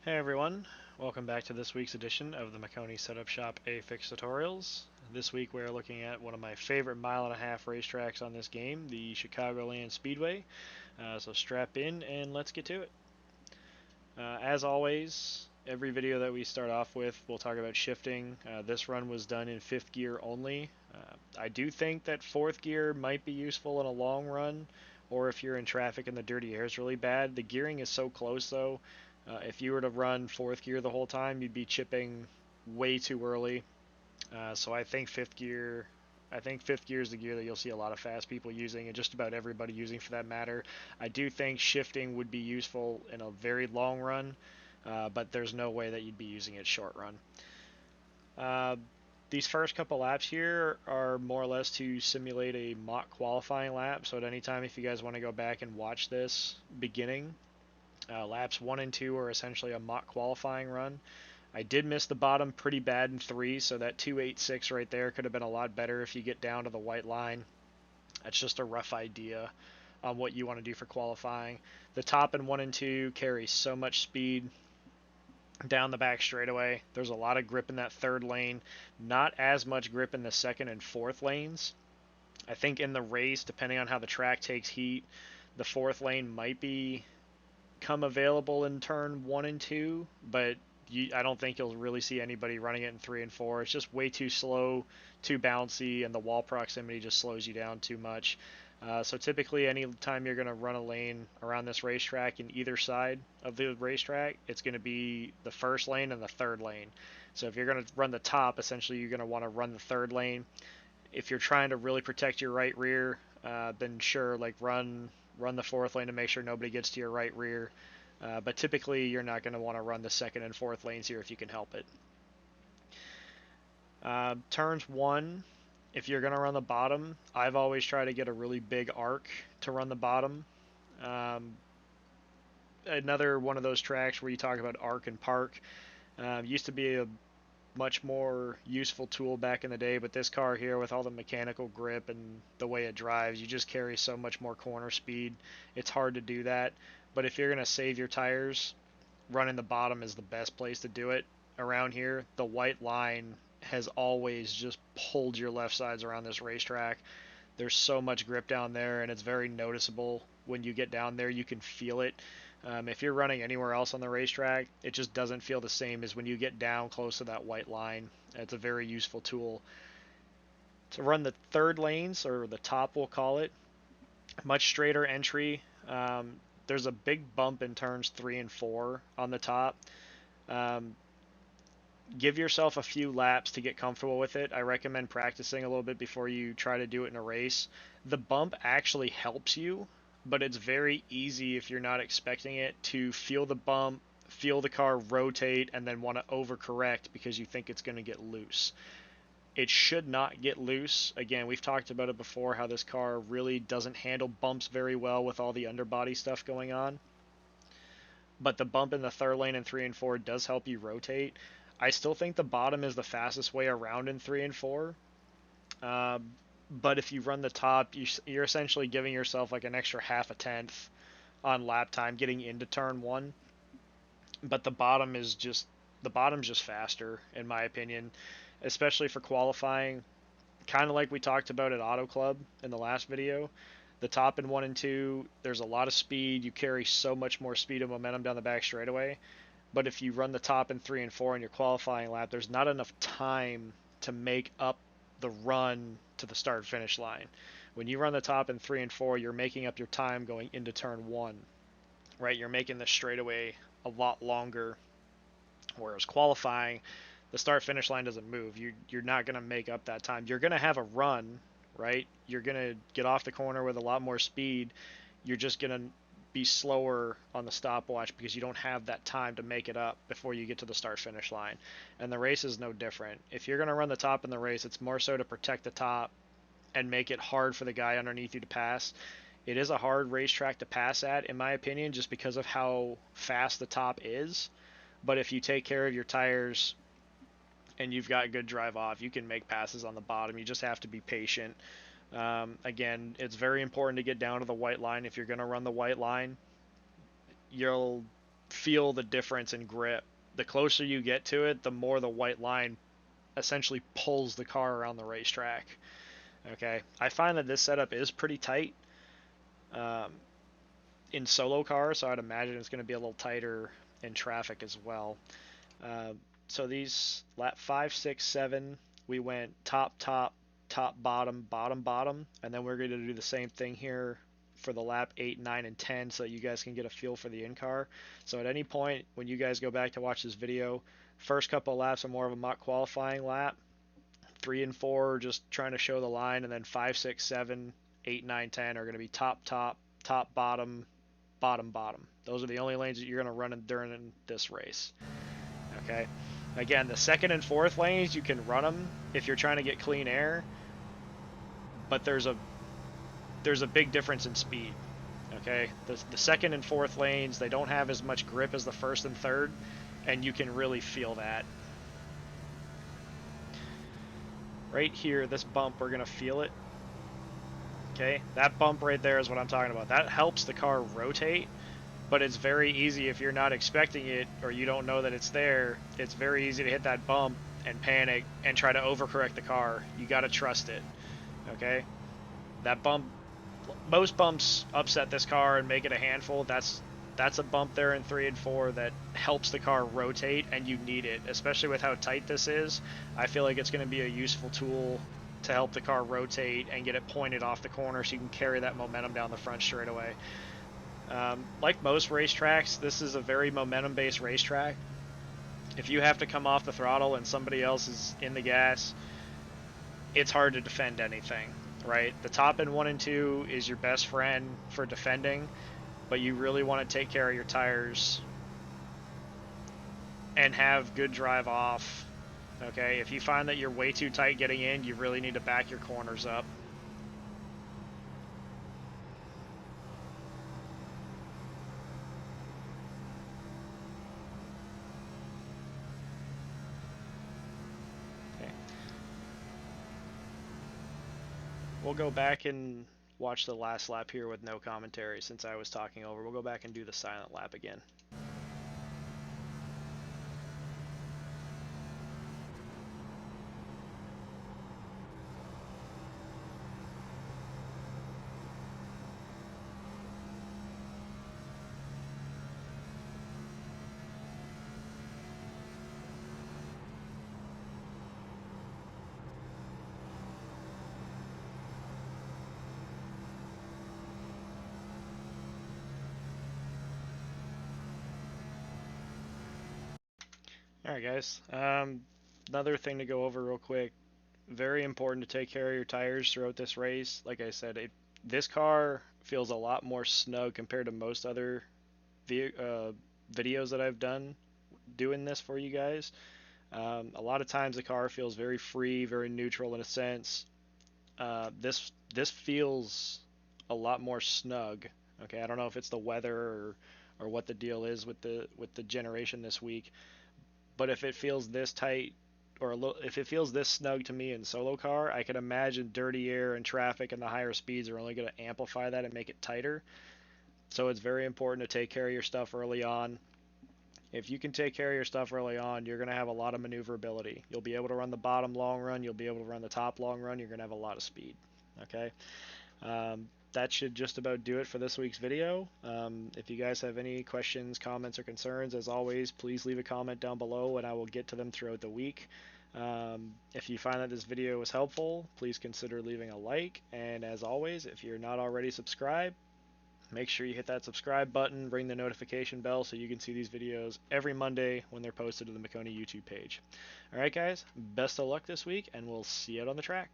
Hey everyone, welcome back to this week's edition of the Maconi Setup Shop A-Fix Tutorials. This week we're looking at one of my favorite mile-and-a-half racetracks on this game, the Chicagoland Speedway. So strap in and let's get to it. As always, every video that we start off with, we'll talk about shifting. This run was done in 5th gear only. I do think that 4th gear might be useful in a long run, or if you're in traffic and the dirty air is really bad. The gearing is so close though. If you were to run 4th gear the whole time, you'd be chipping way too early. So I think 5th gear. I think 5th gear is the gear that you'll see a lot of fast people using, and just about everybody using for that matter. I do think shifting would be useful in a very long run, but there's no way that you'd be using it short run. Uh, these first couple laps here are more or less to simulate a mock qualifying lap. So at any time, if you guys want to go back and watch this beginning, laps 1 and 2 are essentially a mock qualifying run. I did miss the bottom pretty bad in 3, so that 286 right there could have been a lot better if you get down to the white line. That's just a rough idea on what you want to do for qualifying. The top in 1 and 2 carry so much speed down the back straightaway. There's a lot of grip in that third lane, not as much grip in the second and fourth lanes. I think in the race, depending on how the track takes heat, the fourth lane might become available in turn 1 and 2, but I don't think you'll really see anybody running it in 3 and 4. It's just way too slow, too bouncy, and the wall proximity just slows you down too much. So typically, anytime you're going to run a lane around this racetrack in either side of the racetrack, it's going to be the first lane and the third lane. So if you're going to run the top, essentially you're going to want to run the third lane. If you're trying to really protect your right rear, then sure, like run the fourth lane to make sure nobody gets to your right rear. But typically, you're not going to want to run the second and fourth lanes here if you can help it. Turns 1, if you're going to run the bottom, I've always tried to get a really big arc to run the bottom. Um, Another one of those tracks where you talk about arc and park. Used to be a much more useful tool back in the day, but this car here with all the mechanical grip and the way it drives, you just carry so much more corner speed. It's hard to do that. But if you're going to save your tires, running the bottom is the best place to do it. Around here, the white line has always just pulled your left sides around this racetrack. There's so much grip down there, and it's very noticeable when you get down there. You can feel it. If you're running anywhere else on the racetrack, it just doesn't feel the same as when you get down close to that white line. It's a very useful tool. To run the third lanes, or the top we'll call it, much straighter entry. There's a big bump in turns 3 and 4 on the top. Um, Give yourself a few laps to get comfortable with it. I recommend practicing a little bit before you try to do it in a race. The bump actually helps you, but it's very easy if you're not expecting it to feel the bump, feel the car rotate, and then want to overcorrect because you think it's going to get loose. It should not get loose. Again, we've talked about it before, how this car really doesn't handle bumps very well with all the underbody stuff going on. But the bump in the third lane in 3 and 4 does help you rotate. I still think the bottom is the fastest way around in 3 and 4. Uh, but if you run the top, you're essentially giving yourself like an extra half a tenth on lap time getting into turn 1. But the bottom's just faster in my opinion, especially for qualifying. Kind of like we talked about at Auto Club in the last video. The top in 1 and 2, there's a lot of speed. You carry so much more speed and momentum down the back straightaway. But if you run the top in 3 and 4 in your qualifying lap, there's not enough time to make up the run to the start finish line. When you run the top in 3 and 4, you're making up your time going into turn 1, right? You're making the straightaway a lot longer. Whereas qualifying, the start finish line doesn't move. You're not going to make up that time. You're going to have a run, right? You're going to get off the corner with a lot more speed. You're just going to be slower on the stopwatch because you don't have that time to make it up before you get to the start finish line. And the race is no different. If you're going to run the top in the race, it's more so to protect the top and make it hard for the guy underneath you to pass. It is a hard racetrack to pass at, in my opinion, just because of how fast the top is. But if you take care of your tires and you've got good drive off, you can make passes on the bottom. You just have to be patient. Again, it's very important to get down to the white line. If you're going to run the white line, you'll feel the difference in grip. The closer you get to it, the more the white line essentially pulls the car around the racetrack. Okay, I find that this setup is pretty tight um, in solo cars, so I'd imagine it's going to be a little tighter in traffic as well. Uh, so these lap 5, 6, 7, we went top, top, top, bottom, bottom, bottom, and then we're going to do the same thing here for the lap 8, 9, and 10 so that you guys can get a feel for the in-car. So at any point when you guys go back to watch this video, first couple of laps are more of a mock qualifying lap. 3 and 4 are just trying to show the line, and then 5, 6, 7, 8, 9, 10 are going to be top, top, top, bottom, bottom, bottom. Those are the only lanes that you're going to run during this race. Okay. Again, the second and fourth lanes, you can run them if you're trying to get clean air, but there's a big difference in speed. Okay, the second and fourth lanes, they don't have as much grip as the first and third, and you can really feel that. Right here, this bump, we're gonna feel it. Okay, that bump right there is what I'm talking about. That helps the car rotate, but it's very easy if you're not expecting it or you don't know that it's there. It's very easy to hit that bump and panic and try to overcorrect the car. You got to trust it. Okay, that bump, most bumps upset this car and make it a handful. That's a bump there in 3 and 4 that helps the car rotate, and you need it, especially with how tight this is. I feel like it's going to be a useful tool to help the car rotate and get it pointed off the corner so you can carry that momentum down the front straightaway. Like most racetracks, this is a very momentum-based racetrack. If you have to come off the throttle and somebody else is in the gas, it's hard to defend anything, right? The top end 1 and 2 is your best friend for defending, but you really want to take care of your tires and have good drive off. Okay, if you find that you're way too tight getting in, you really need to back your corners up. Okay. We'll go back and watch the last lap here with no commentary since I was talking over. We'll go back and do the silent lap again. Alright guys, another thing to go over real quick. Very important to take care of your tires throughout this race. Like I said, this car feels a lot more snug compared to most other videos that I've done doing this for you guys. A lot of times the car feels very free, very neutral in a sense. This feels a lot more snug. Okay, I don't know if it's the weather or what the deal is with the generation this week, but if it feels this tight or if it feels this snug to me in solo car, I can imagine dirty air and traffic and the higher speeds are only going to amplify that and make it tighter. So it's very important to take care of your stuff early on. If you can take care of your stuff early on, you're going to have a lot of maneuverability. You'll be able to run the bottom long run. You'll be able to run the top long run. You're going to have a lot of speed. Okay. That should just about do it for this week's video. If you guys have any questions, comments, or concerns, as always, please leave a comment down below and I will get to them throughout the week. If you find that this video was helpful, please consider leaving a like. And as always, if you're not already subscribed, make sure you hit that subscribe button, ring the notification bell so you can see these videos every Monday when they're posted to the Maconi YouTube page. Alright guys, best of luck this week, and we'll see you out on the track.